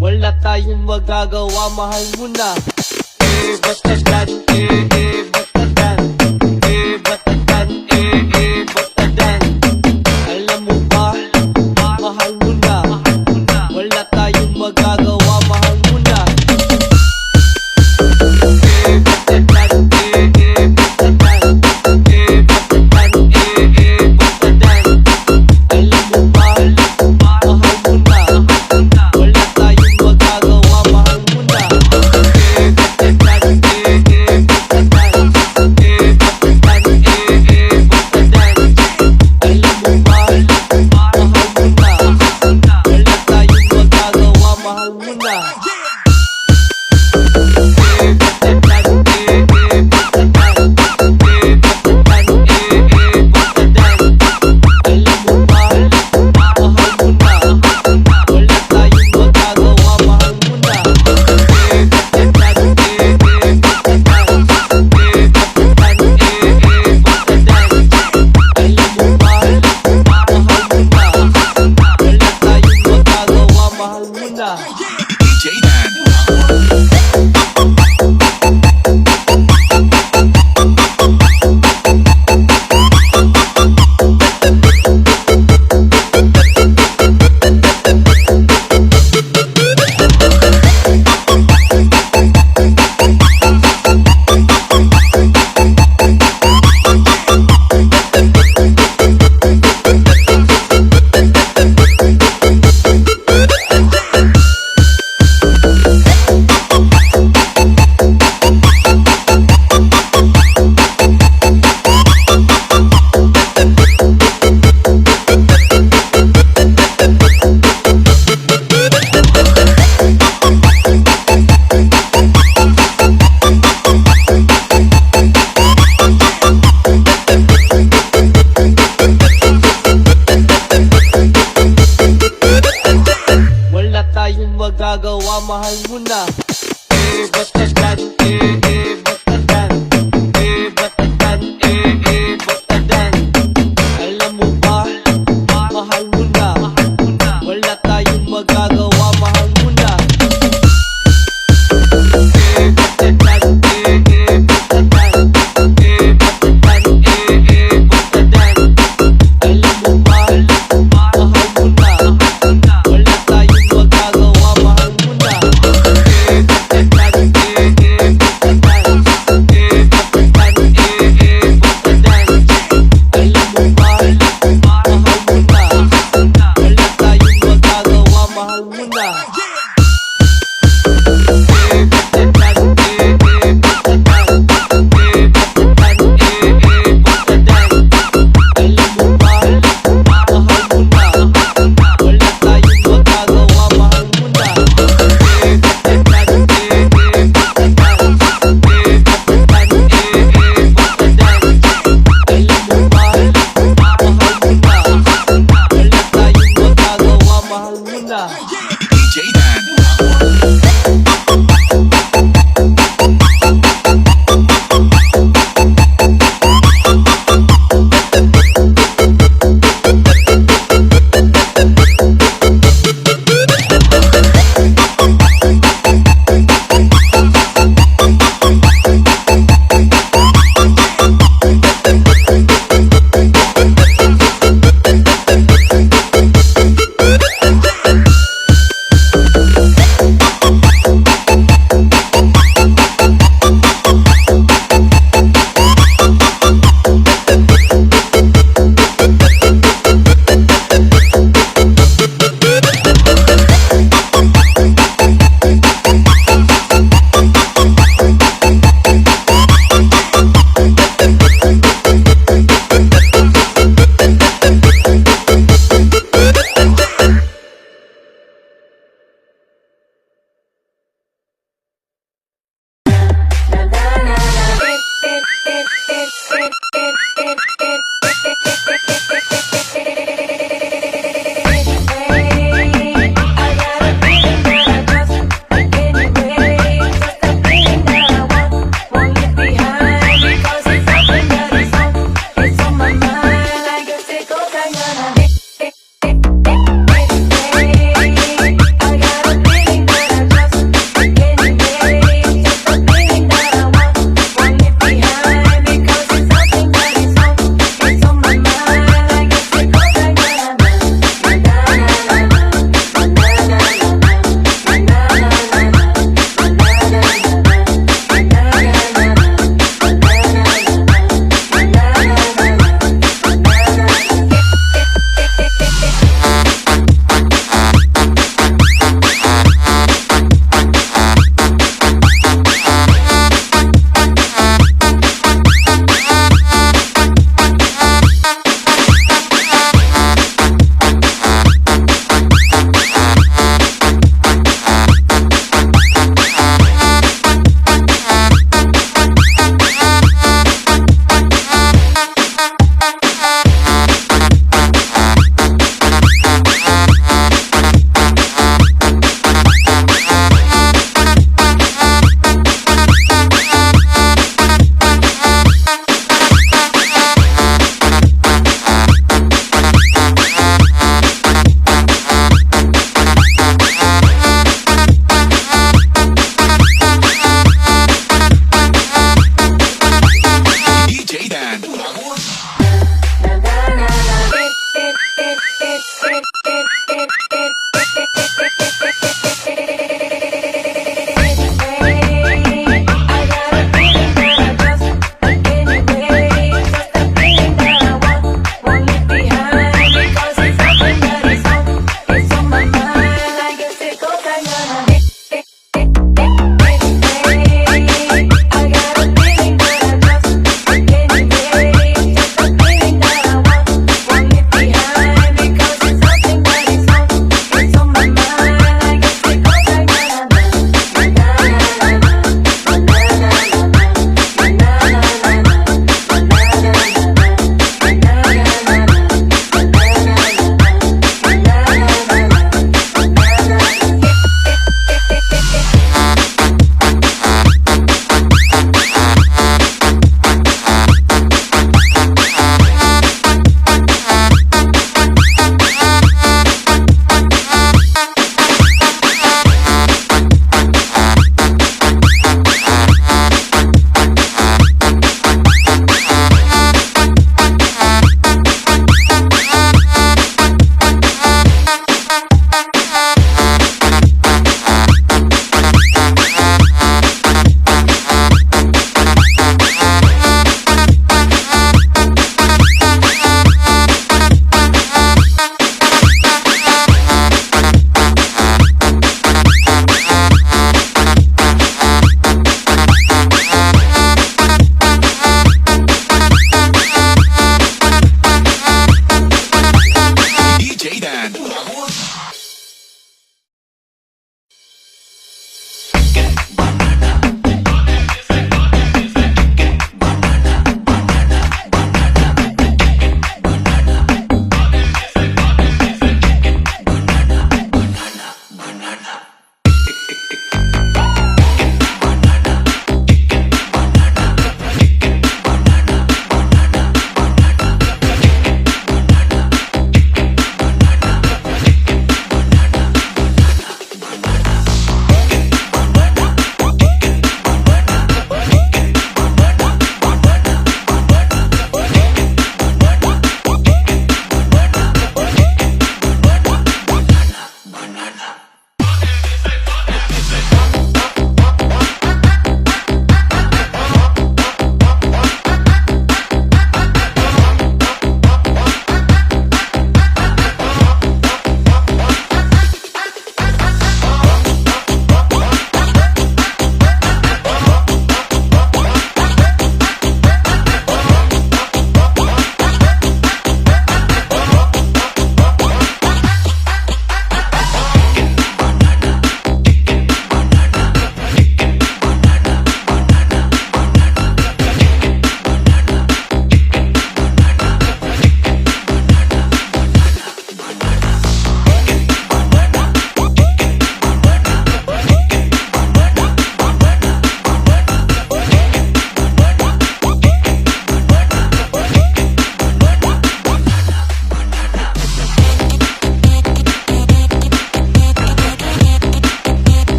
Wala tayong magagawa, mahal mo na. Batadan, batadan, batadan, batadan. Alam mo ba, mahal mo na. Wala tayong magagawa, mahal mo na. Batadan, batadan, batadan, batadan. Alam mo ba, mahal mo na. Wala tayong magagawa, mahal mo na. Batadan, batadan, batadan, batadan. Alam mo ba, mahal mo na. Wala tayong magagawa, mahal mo na. DJ Dan. Wala tayong magagawa, mahal mo na. Batadan, batadan, batadan, batadan. Alam mo ba, mahal mo na. Wala tayong magagawa, mahal mo na. Batadan, batadan, batadan, batadan. Alam mo ba, mahal mo na. Wala tayong magagawa, mahal mo na. Batadan, batadan,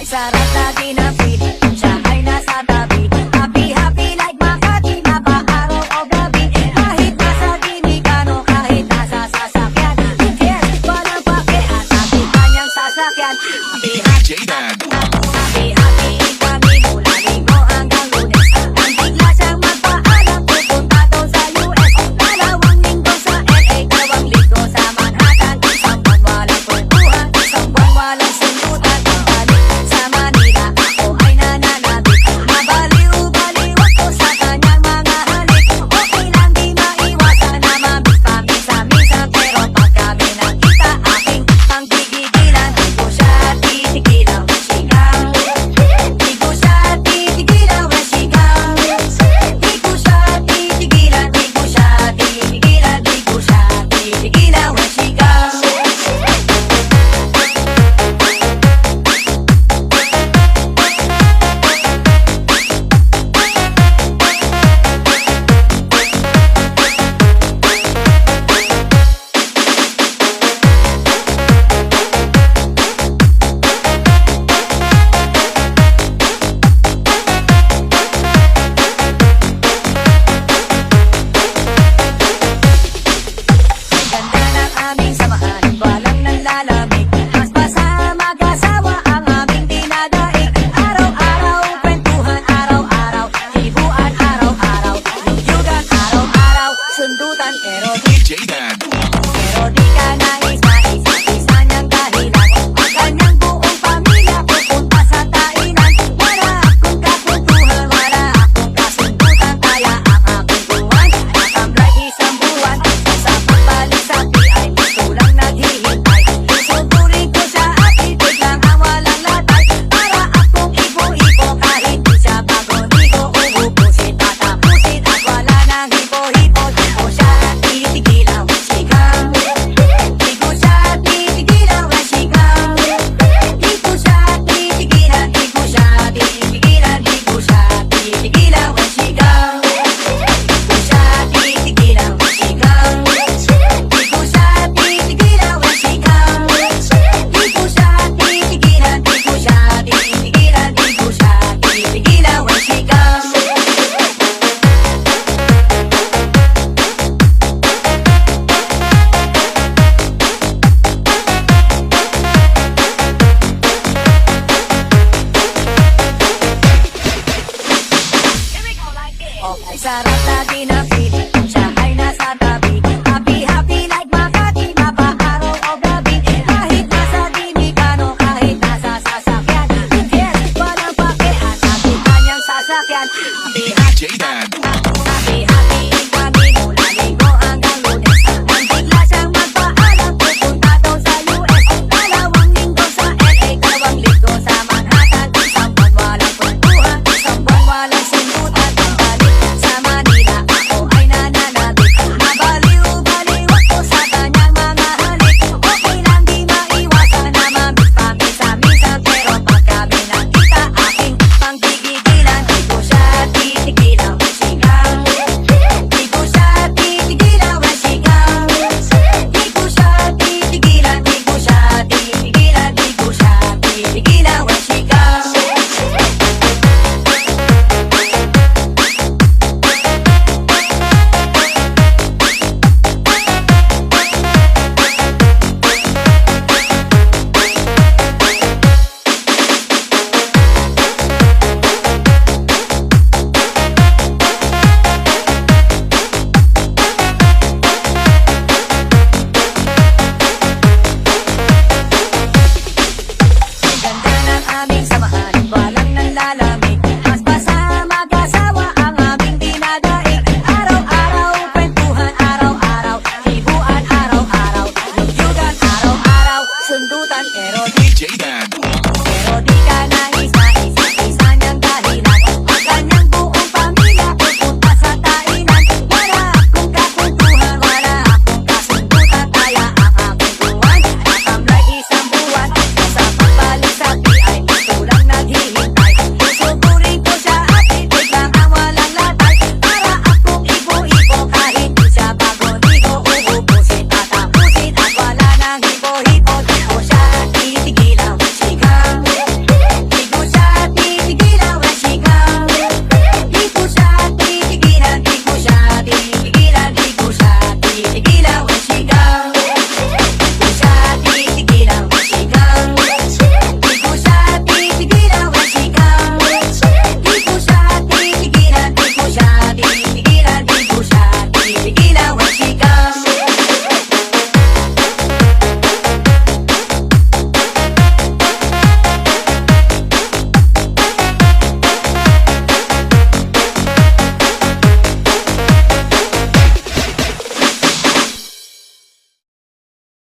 Ay sarap lagi na feeling kung siya ay nasa tabi. Happy, happy like Makati, mapa-araw o gabi. Kahit nasa Dominicano, kahit nasa sasakyan. Who cares? Walang pake at ating kanyang sasakyan. Happy, happy, happy, happy kami mula Linggo hanggang Lunes. Ang bigla siyang magpaalam, pupunta daw sa US. Dalawang linggo sa LA, dalawang linggo sa Manhattan. Isang buwan walang kwentuhan, isang buwan walang sundutan. Balik sa Manila, ako ay nananabik. Mabaliw-baliw ako sa kanyang mga halik. Okay lang di maiwasan na mamiss-paminsan-minsan. Pero pag kami nakita, aking panggigigilan. Di ko siya titigilan, sigaw. Di ko siya titigilan, sigaw. Di ko siya titigilan, di ko siya titigilan, di ko siya titigilan, sigaw. Ganda ng aming samahan, walang nanlalamig. Mas basa mag-asawa ang aming dinadaig. Araw-araw, kwentuhan, araw-araw. Hibuan, araw-araw. Luyugan, araw-araw. Sundutan, pero di DJ Dan.